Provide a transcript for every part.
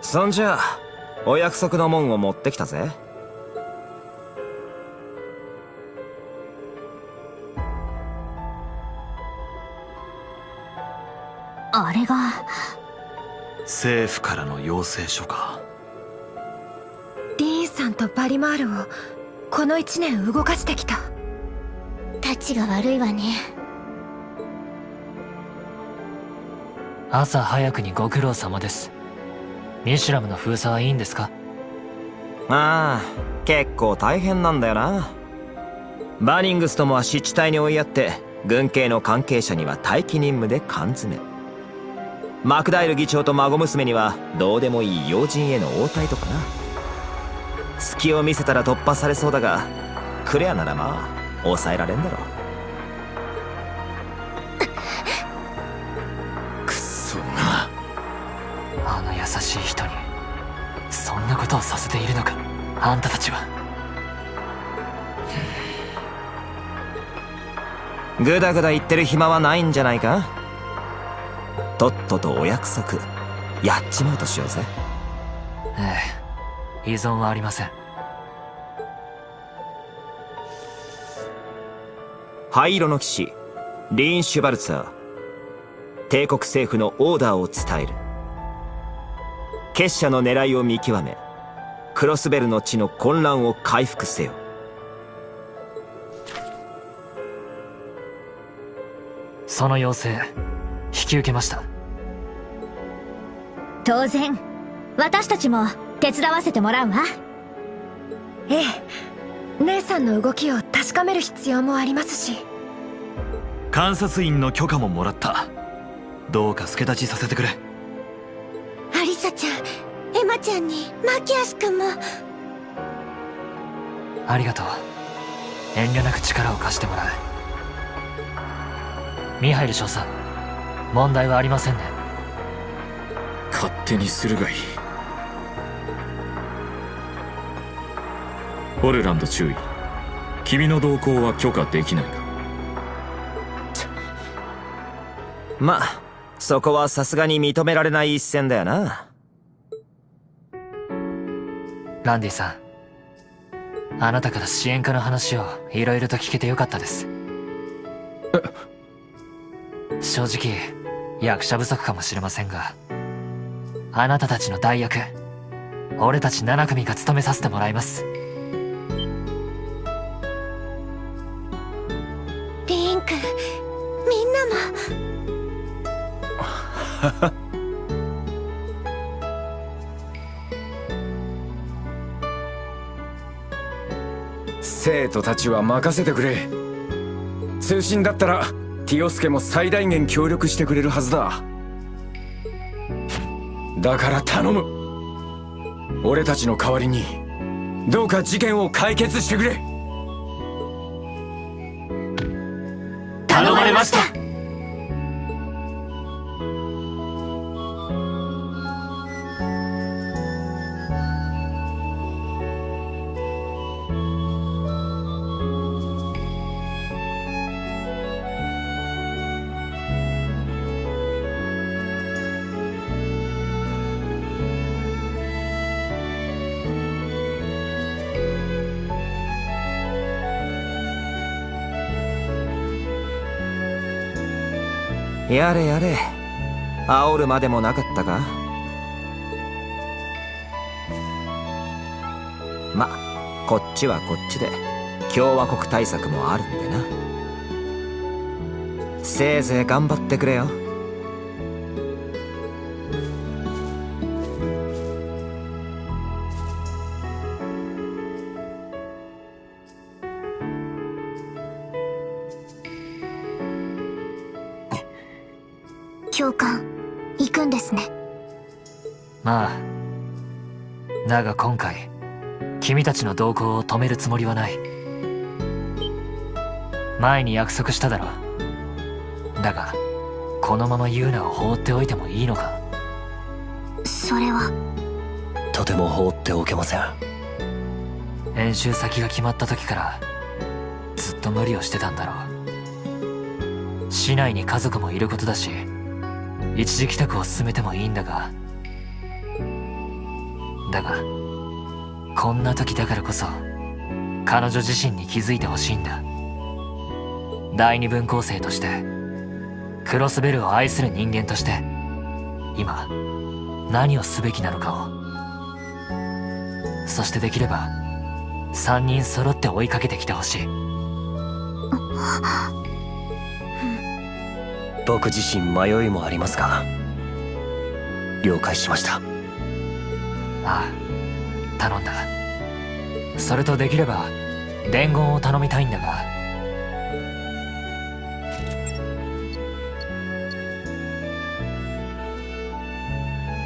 そんじゃお約束のもんを持ってきたぜ。あれが政府からの要請書か。リーンさんとバリマールをこの1年動かしてきた。たちが悪いわね。朝早くにご苦労様です。ミシュラムの封鎖はいいんですか？ああ、結構大変なんだよな。バニングスともは湿地帯に追いやって、軍系の関係者には待機任務で缶詰。マクダイル議長と孫娘にはどうでもいい要人への応対とかな。隙を見せたら突破されそうだが、クレアならまあ抑えられんだろう。くっそな。あの優しい人にそんなことをさせているのか、あんたたちは。グダグダ言ってる暇はないんじゃないか。とっととお約束やっちまうとしようぜ。ええ、依存はありません。灰色の騎士リーン・シュバルツァー、帝国政府のオーダーを伝える。結社の狙いを見極め、クロスベルの地の混乱を回復せよ。その要請引き受けました。当然私たちも手伝わせてもらうわ。ええ、姉さんの動きを確かめる必要もありますし。監察員の許可ももらった。どうか助太刀させてくれ。アリサちゃん、エマちゃんにマキアス君も。ありがとう。遠慮なく力を貸してもらう。ミハイル少佐、問題はありませんね。勝手にするがいい。ホルランド注意。君の同行は許可できないが。まあそこはさすがに認められない一線だよな。ランディさん、あなたから支援課の話をいろいろと聞けてよかったです。正直役者不足かもしれませんが、あなたたちの代役、俺たち7組が務めさせてもらいます。リーン君、みんなも。生徒たちは任せてくれ。通信だったらティオスケも最大限協力してくれるはずだ。だから頼む。俺たちの代わりにどうか事件を解決してくれ。頼まれました。やれやれ、煽るまでもなかったか。ま、こっちはこっちで共和国対策もあるんでな。せいぜい頑張ってくれよ。教官、行くんですね。まあ。だが今回、君たちの動向を止めるつもりはない。前に約束しただろ。だが、このままユーナを放っておいてもいいのか。それは。とても放っておけません。演習先が決まった時から、ずっと無理をしてたんだろう。市内に家族もいることだし、一時帰宅を進めてもいいんだが、こんな時だからこそ彼女自身に気づいてほしいんだ。第二分校生として、クロスベルを愛する人間として、今何をすべきなのかを。そしてできれば3人揃って追いかけてきてほしい。僕自身迷いもありますが、了解しました。ああ、頼んだ。それとできれば伝言を頼みたいんだが。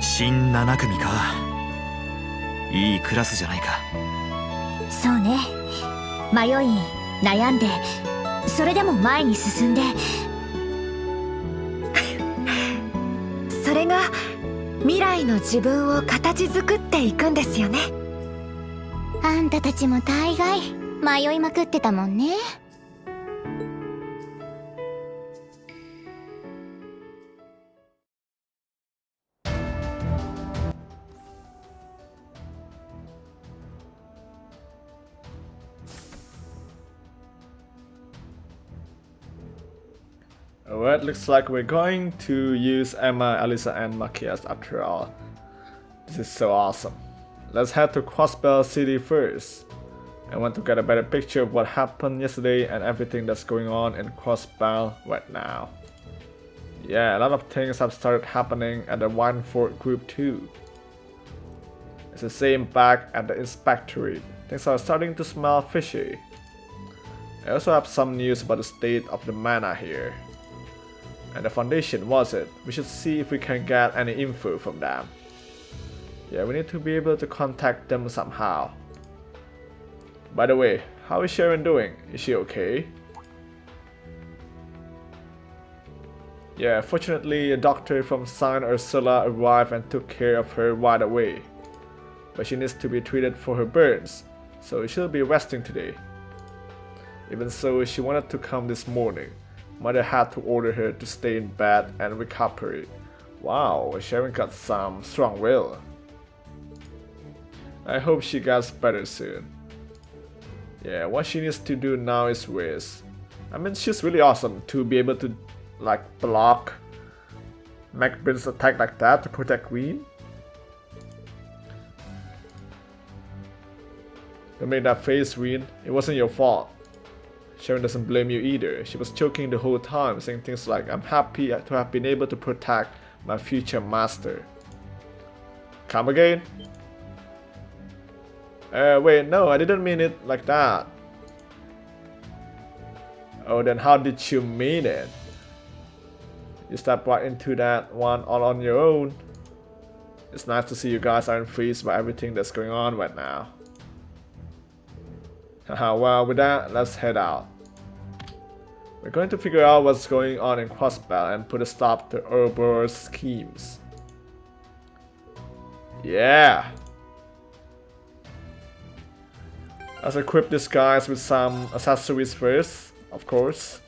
新7組か。いいクラスじゃないか。そうね。迷い、悩んで、それでも前に進んで。それが未来の自分を形作っていくんですよね。あんたたちも大概迷いまくってたもんね。Alright, looks like we're going to use Emma, Alyssa, and Machias after all. This is so awesome. Let's head to Crossbell City first. I want to get a better picture of what happened yesterday and everything that's going on in Crossbell right now. Yeah, a lot of things have started happening at the Wineford group too. It's the same back at the inspectorate. Things are starting to smell fishy. I also have some news about the state of the mana here. And the Foundation, was it? We should see if we can get any info from them. Yeah, we need to be able to contact them somehow. By the way, how is Sharon doing? Is she okay? Yeah, fortunately a doctor from Saint Ursula arrived and took care of her right away. But she needs to be treated for her burns, so she'll be resting today. Even so, she wanted to come this morning. Mother had to order her to stay in bed and recuperate. Wow, Sharon got some strong will. I hope she gets better soon. Yeah, what she needs to do now is rest. I mean, she's really awesome to be able to like block McBrain's attack like that to protect Queen. Don't make that face, Queen. It wasn't your fault. Sharon doesn't blame you either. She was choking the whole time, saying things like, I'm happy to have been able to protect my future master. Come again? Wait, no, I didn't mean it like that. Oh, then how did you mean it? You stepped right into that one all on your own. It's nice to see you guys aren't freezed by everything that's going on right now. Haha, well, with that, let's head out. We're going to figure out what's going on in Crossbell and put a stop to Ouroboros' schemes. Yeah! Let's equip these guys with some accessories first, of course.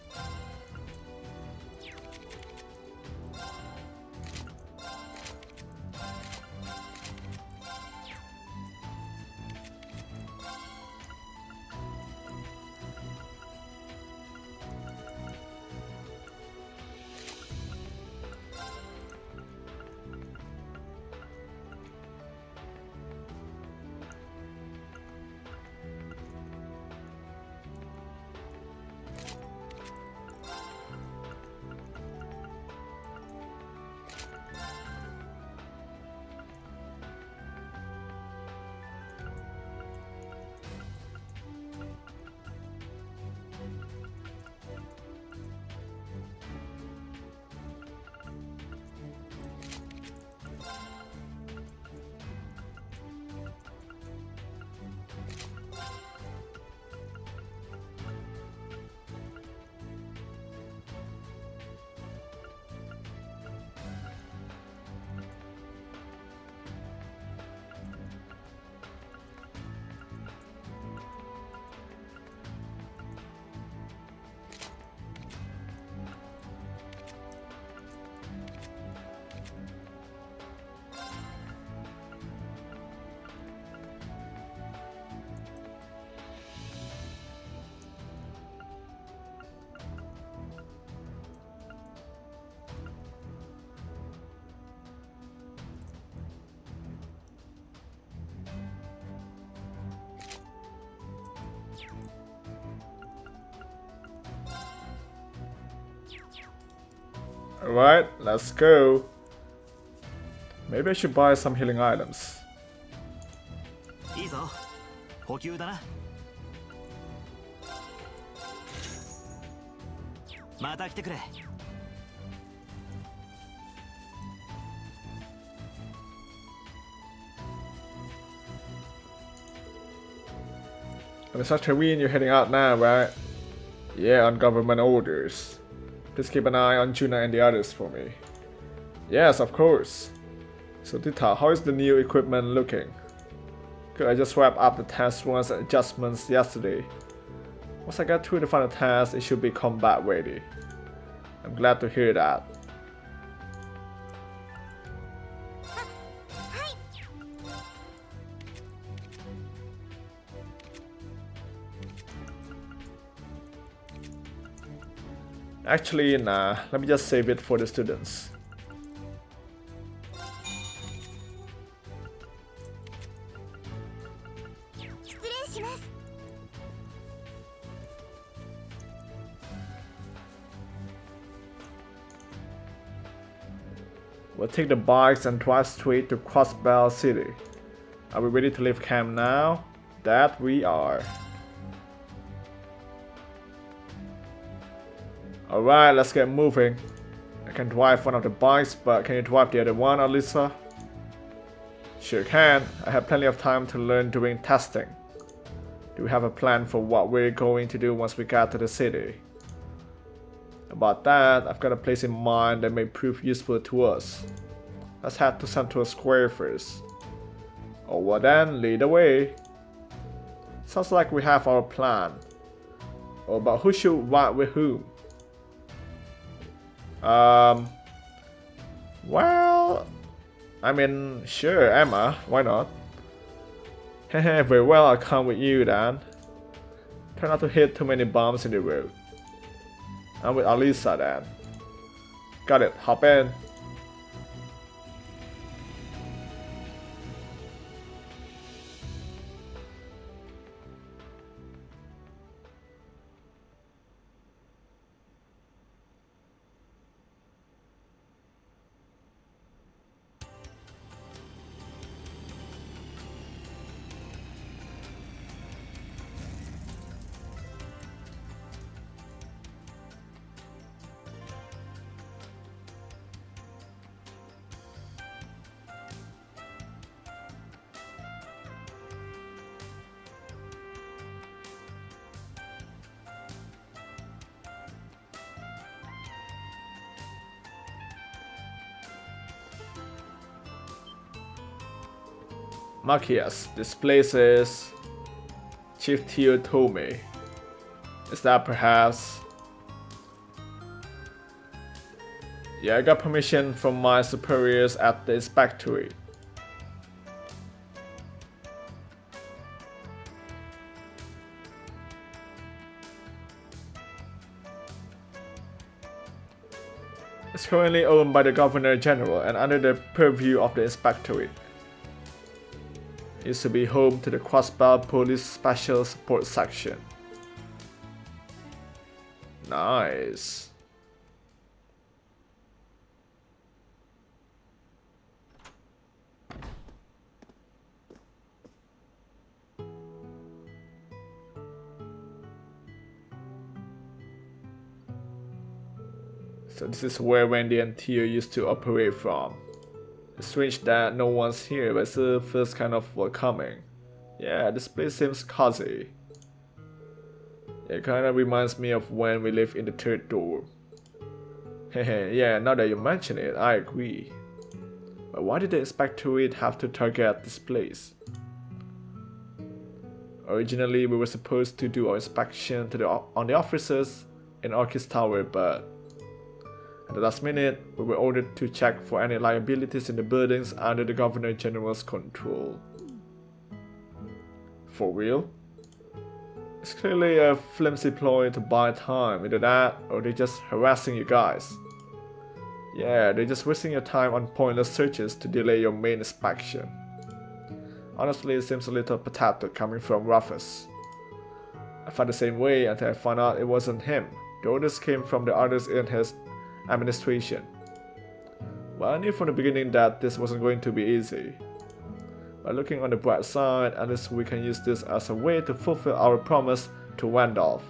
Alright, let's go. Maybe I should buy some healing items. いいぞ補給だなまた来てくれ Mr. Terween, you're heading out now, right? Yeah, on government orders. Please keep an eye on Juna and the others for me. Yes, of course. So Tita, how is the new equipment looking? Good, I just wrapped up the test runs and adjustments yesterday. Once I get through the final test, it should be combat ready. I'm glad to hear that. Actually, nah, let me just save it for the students. We'll take the bikes and drive straight to Crossbell City. Are we ready to leave camp now? That we are. Alright, let's get moving. I can drive one of the bikes, but can you drive the other one, Alyssa? Sure can. I have plenty of time to learn during testing. Do we have a plan for what we're going to do once we get to the city? About that, I've got a place in mind that may prove useful to us. Let's head to Central Square first. Over then, lead the way. Sounds like we have our plan. Oh, but who should ride with whom? Well, I mean, sure, Emma, why not? Hehe, very well, I'll come with you then. Try not to hit too many bumps in the road. I'm with Alyssa then. Got it, hop in. Machias, this place is... Chief Tio told me. Is that perhaps... Yeah, I got permission from my superiors at the inspectorate. It's currently owned by the Governor General and under the purview of the inspectorate. It used to be home to the Crossbell Police Special Support Section. Nice. So this is where Wendy and Tio used to operate from. It's strange that no one's here, but it feels kind of welcoming. Yeah, this place seems cozy. It kinda reminds me of when we lived in the third dorm. Hehe, yeah, now that you mention it, I agree. But why did the inspectorate have to target this place? Originally, we were supposed to do our inspection on the officers in Orchis Tower, but at the last minute, we were ordered to check for any liabilities in the buildings under the Governor General's control. For real? It's clearly a flimsy ploy to buy time, either that or they're just harassing you guys. Yeah, they're just wasting your time on pointless searches to delay your main inspection. Honestly, it seems a little pathetic coming from Rufus. I felt the same way until I found out it wasn't him. The orders came from the others in his administration. Well, I knew from the beginning that this wasn't going to be easy. By looking on the bright side, at least we can use this as a way to fulfill our promise to Randolph.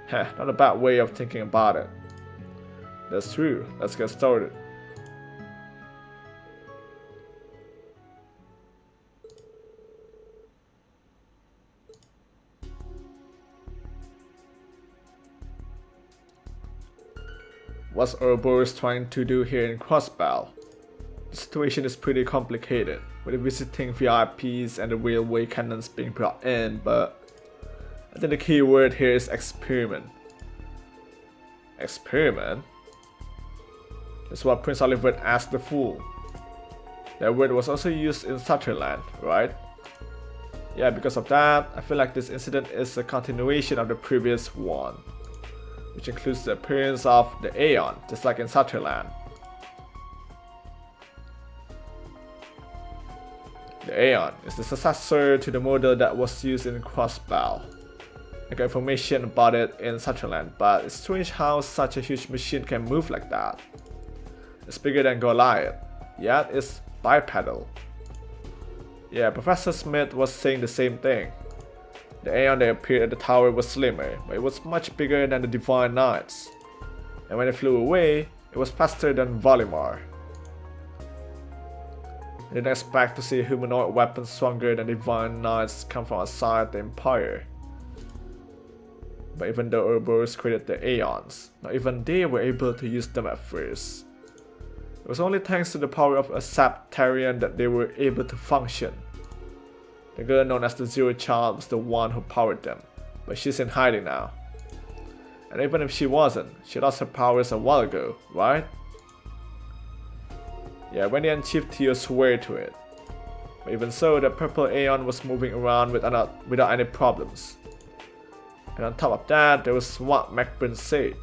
Heh, not a bad way of thinking about it. That's true, let's get started. What's Ouroboros trying to do here in Crossbell? The situation is pretty complicated, with the visiting VIPs and the railway cannons being brought in, but I think the key word here is experiment. Experiment? That's what Prince Oliver asked the fool. That word was also used in Sutherland, right? Yeah, because of that, I feel like this incident is a continuation of the previous one, which includes the appearance of the Aeon, just like in Sutherland. The Aeon is the successor to the model that was used in Crossbell. I got information about it in Sutherland, but it's strange how such a huge machine can move like that. It's bigger than Goliath, yet it's bipedal. Yeah, Professor Smith was saying the same thing. The Aeon that appeared at the tower was slimmer, but it was much bigger than the Divine Knights. And when it flew away, it was faster than Valimar. I didn't expect to see a humanoid weapon stronger than Divine Knights come from outside the Empire. But even though Ouroboros created the Aeons, not even they were able to use them at first. It was only thanks to the power of a Saptarian that they were able to function. The girl known as the Zero Child was the one who powered them, but she's in hiding now. And even if she wasn't, she lost her powers a while ago, right? Yeah, when the Chief Theo swore to it. But even so, the purple Aeon was moving around without any problems. And on top of that, there was what McBurn said.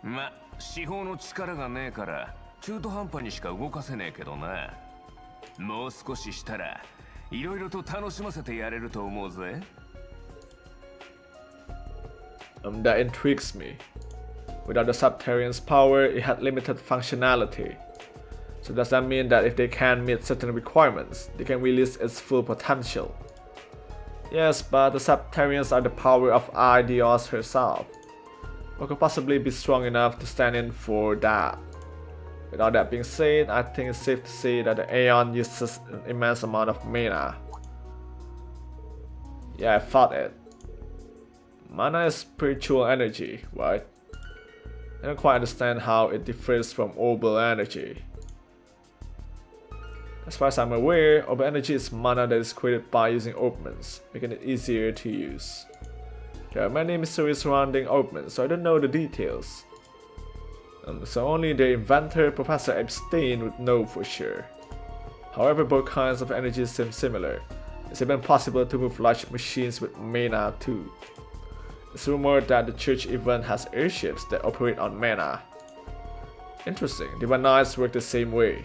ま、司法の力がねえから中途半端にしか動かせねえけどな。もう少ししたらいろいろと楽しませてやれると思うぜ。That intrigues me. Without the Saptarian's power, it had limited functionality. So does that mean that if they can meet certain requirements, they can release its full potential? Yes, but the Saptarians are the power of Aidios herself. What could possibly be strong enough to stand in for that? Without that being said, I think it's safe to say that the Aeon uses an immense amount of mana. Yeah, I thought it. Mana is spiritual energy, right? I don't quite understand how it differs from orbital energy. As far as I'm aware, orbital energy is mana that is created by using orbments, making it easier to use. There are many mysteries surrounding orbments, so I don't know the details. So only the inventor, Professor Epstein, would know for sure. However, both kinds of energy seem similar. It's even possible to move large machines with mana too. It's rumored that the church even has airships that operate on mana. Interesting, Divine Knights work the same way.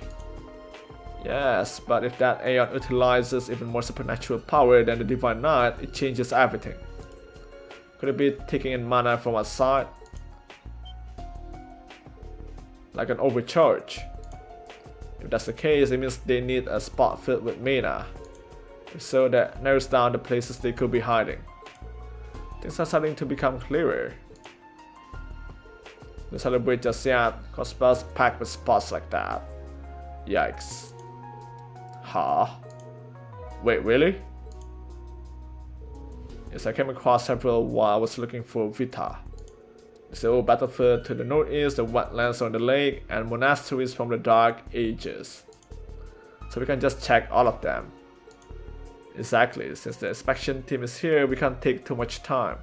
Yes, but if that Aeon utilizes even more supernatural power than the Divine Knight, it changes everything. Could it be taking in mana from outside? Like an overcharge? If that's the case, it means they need a spot filled with mana. If so, that narrows down the places they could be hiding. Things are starting to become clearer. Don't celebrate just yet, cause spells packed with spots like that. Yikes. Huh? Wait, really? Yes, I came across several while I was looking for Vita. It's the old battlefield to the northeast, the wetlands on the lake, and monasteries from the Dark Ages. So we can just check all of them. Exactly, since the inspection team is here, we can't take too much time.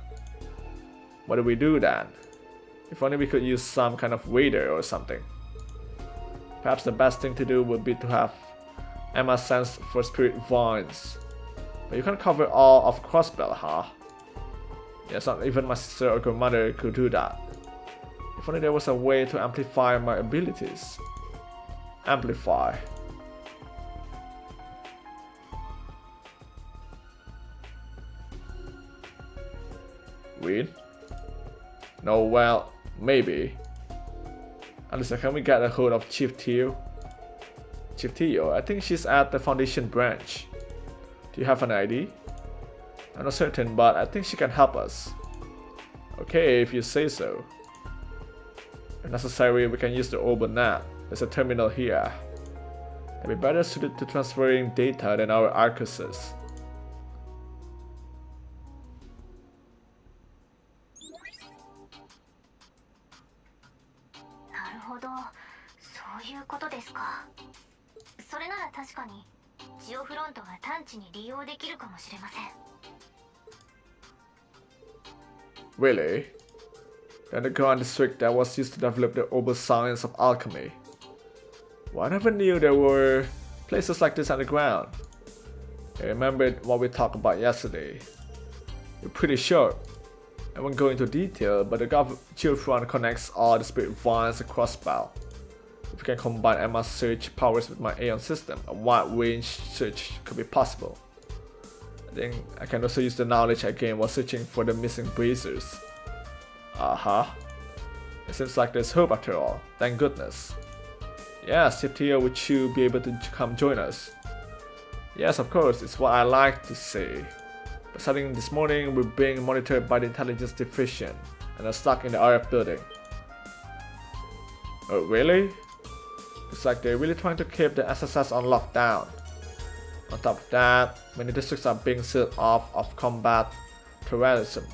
What do we do then? If only we could use some kind of radar or something. Perhaps the best thing to do would be to have Emma sense for spirit vines. But you can't cover all of Crossbell, huh? Yes, not even my sister or grandmother could do that. If only there was a way to amplify my abilities. Amplify. Read. No, well, maybe. Alyssa, can we get a hold of Chief Teo? Chief Teo, I think she's at the Foundation branch. Do you have an ID? I'm not certain, but I think she can help us. Okay, if you say so. If necessary, we can use the OrbiNet. There's a terminal here. It'll be better suited to transferring data than our Arcuses. Really? The underground district that was used to develop the Orbital science of alchemy. Well, I never knew there were places like this underground. I remembered what we talked about yesterday. You're pretty sure. I won't go into detail, but the Chill Front connects all the spirit vines across Bal. If we can combine Emma's search powers with my Aeon system, a wide range search could be possible. I think I can also use the knowledge I gained while searching for the missing bracers. It seems like there's hope after all, thank goodness. Yes, Chief Teo, would you be able to come join us? Yes, of course, it's what I like to say. But starting this morning, we're being monitored by the intelligence division and are stuck in the RF building. Oh, really? It's like they're really trying to keep the SSS on lockdown. On top of that, many districts are being sealed off of combat terrorism.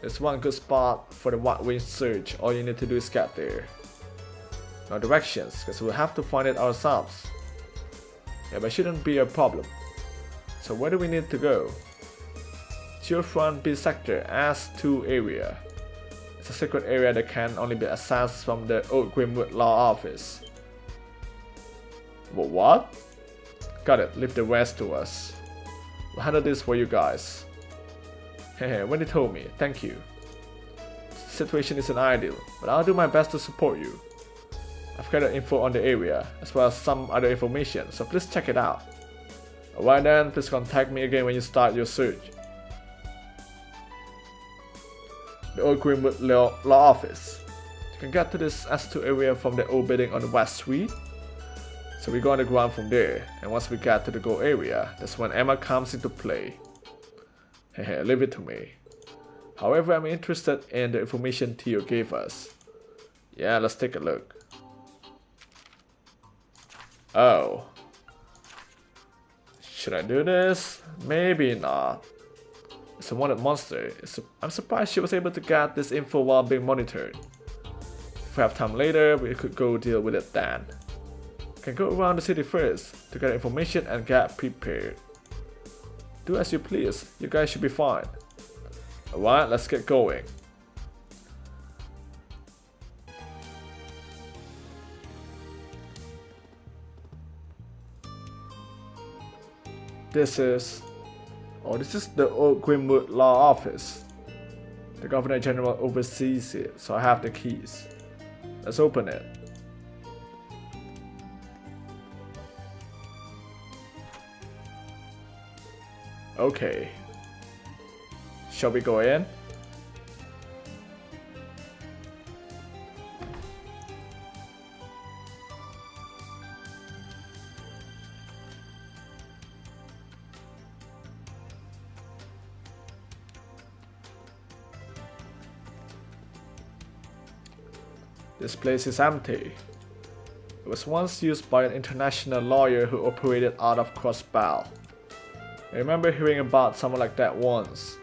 There's one good spot for the wide range search. All you need to do is get there. No directions, because we'll have to find it ourselves. Yeah, but it shouldn't be a problem. So where do we need to go? Geofront B sector S2 area. It's a secret area that can only be accessed from the Old Grimwood Law Office. What? Got it, leave the rest to us. We'll handle this for you guys. Hehe, Wendy told me, thank you. The situation isn't ideal, but I'll do my best to support you. I've gathered info on the area, as well as some other information, so please check it out. Alright then, please contact me again when you start your search. The Old Grimwood Law Office. You can get to this S2 area from the old building on the West Street. So we go underground from there, and once we get to the goal area, that's when Emma comes into play. Hehe, leave it to me. However, I'm interested in the information Teo gave us. Yeah, let's take a look. Oh. Should I do this? Maybe not. It's a wanted monster. I'm surprised she was able to get this info while being monitored. If we have time later, we could go deal with it then. Can go around the city first to get information and get prepared. Do as you please, you guys should be fine. Alright, let's get going. This is the Old Grimwood Law Office. The Governor General oversees it, so I have the keys. Let's open it. Okay. Shall we go in? This place is empty. It was once used by an international lawyer who operated out of Cross Bal. I remember hearing about someone like that once.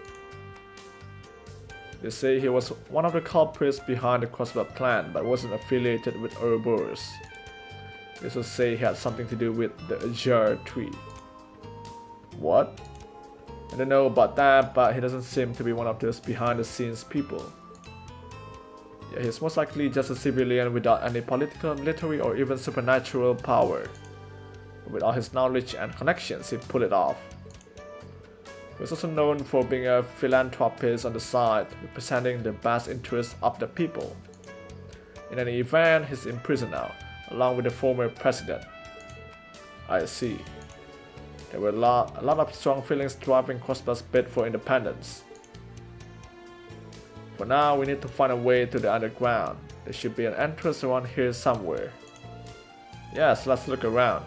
They say he was one of the culprits behind the Crossbell plan, but wasn't affiliated with Ouroboros. They also say he had something to do with the Azure tree. What? I don't know about that, but he doesn't seem to be one of those behind the scenes people. Yeah, he's most likely just a civilian without any political, military, or even supernatural power. But with all his knowledge and connections, he'd pull it off. He was also known for being a philanthropist on the side, representing the best interests of the people. In any event, he's in prison now, along with the former president. I see. There were a lot of strong feelings driving Crossbell's bid for independence. For now, we need to find a way to the underground. There should be an entrance around here somewhere. Yes, let's look around.